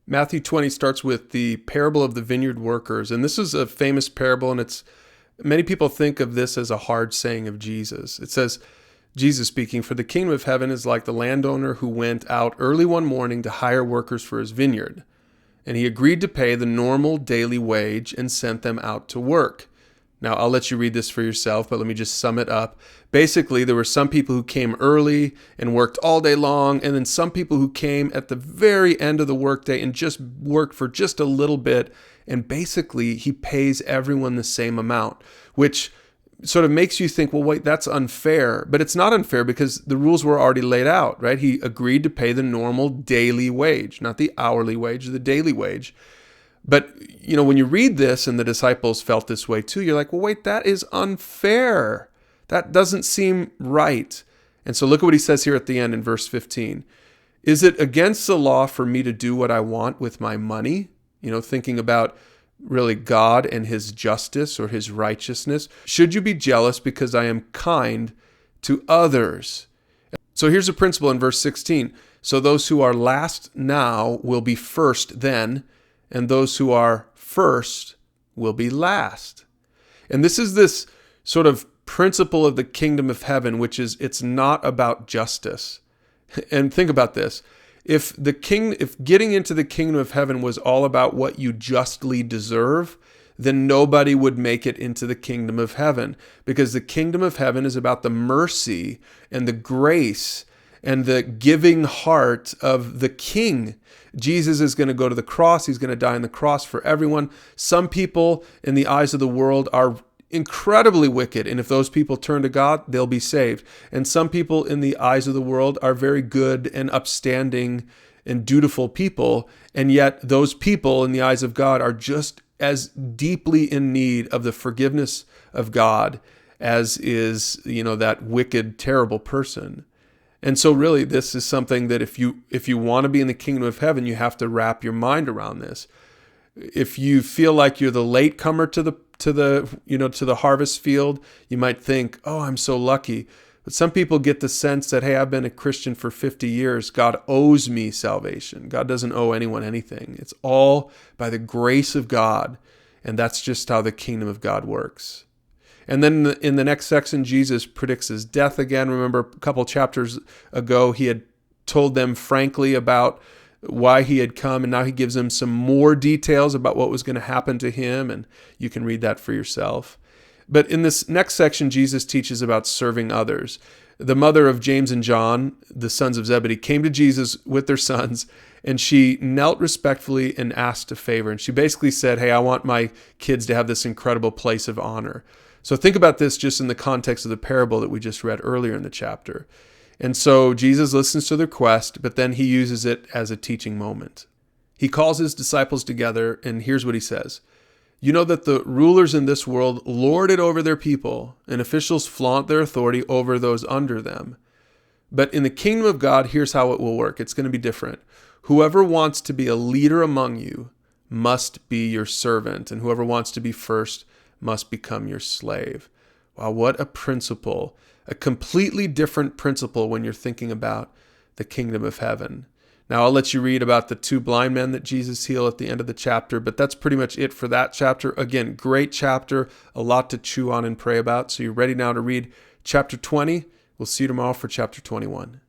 Matthew 20 starts with the parable of the vineyard workers. And this is a famous parable, and many people think of this as a hard saying of Jesus. It says, Jesus speaking, "For the kingdom of heaven is like the landowner who went out early one morning to hire workers for his vineyard. And he agreed to pay the normal daily wage and sent them out to work." Now, I'll let you read this for yourself, but let me just sum it up. Basically, there were some people who came early and worked all day long, and then some people who came at the very end of the workday and just worked for just a little bit. And basically, he pays everyone the same amount, which sort of makes you think, well, wait, that's unfair. But it's not unfair because the rules were already laid out, right? He agreed to pay the normal daily wage, not the hourly wage, the daily wage. But, when you read this, and the disciples felt this way too, you're like, well, wait, that is unfair. That doesn't seem right. And so look at what he says here at the end in verse 15. "Is it against the law for me to do what I want with my money?" Thinking about really God and his justice or his righteousness. "Should you be jealous because I am kind to others?" So here's a principle in verse 16. "So those who are last now will be first then, and those who are first will be last." And this is this sort of principle of the kingdom of heaven, which is it's not about justice. And think about this. If getting into the kingdom of heaven was all about what you justly deserve, then nobody would make it into the kingdom of heaven, because the kingdom of heaven is about the mercy and the grace and the giving heart of the King. Jesus is going to go to the cross. He's going to die on the cross for everyone. Some people in the eyes of the world are incredibly wicked, and if those people turn to God, they'll be saved. And some people in the eyes of the world are very good and upstanding and dutiful people, and yet those people in the eyes of God are just as deeply in need of the forgiveness of God as is, that wicked, terrible person. And so really, this is something that if you want to be in the kingdom of heaven, you have to wrap your mind around this. If you feel like you're the latecomer to the harvest field, you might think, "Oh, I'm so lucky." But some people get the sense that, hey, I've been a Christian for 50 years. God owes me salvation. God doesn't owe anyone anything. It's all by the grace of God. And that's just how the kingdom of God works. And then in the next section, Jesus predicts his death again. Remember, a couple chapters ago, he had told them frankly about why he had come, and now he gives them some more details about what was going to happen to him, and you can read that for yourself. But in this next section, Jesus teaches about serving others. The mother of James and John, the sons of Zebedee, came to Jesus with their sons, and she knelt respectfully and asked a favor. And she basically said, "Hey, I want my kids to have this incredible place of honor." So think about this just in the context of the parable that we just read earlier in the chapter. And so Jesus listens to the request, but then he uses it as a teaching moment. He calls his disciples together, and here's what he says. "You know that the rulers in this world lord it over their people, and officials flaunt their authority over those under them. But in the kingdom of God, here's how it will work. It's going to be different. Whoever wants to be a leader among you must be your servant, and whoever wants to be first must become your slave." Wow, what a principle. A completely different principle when you're thinking about the kingdom of heaven. Now, I'll let you read about the 2 blind men that Jesus healed at the end of the chapter, but that's pretty much it for that chapter. Again, great chapter, a lot to chew on and pray about. So you're ready now to read chapter 20. We'll see you tomorrow for chapter 21.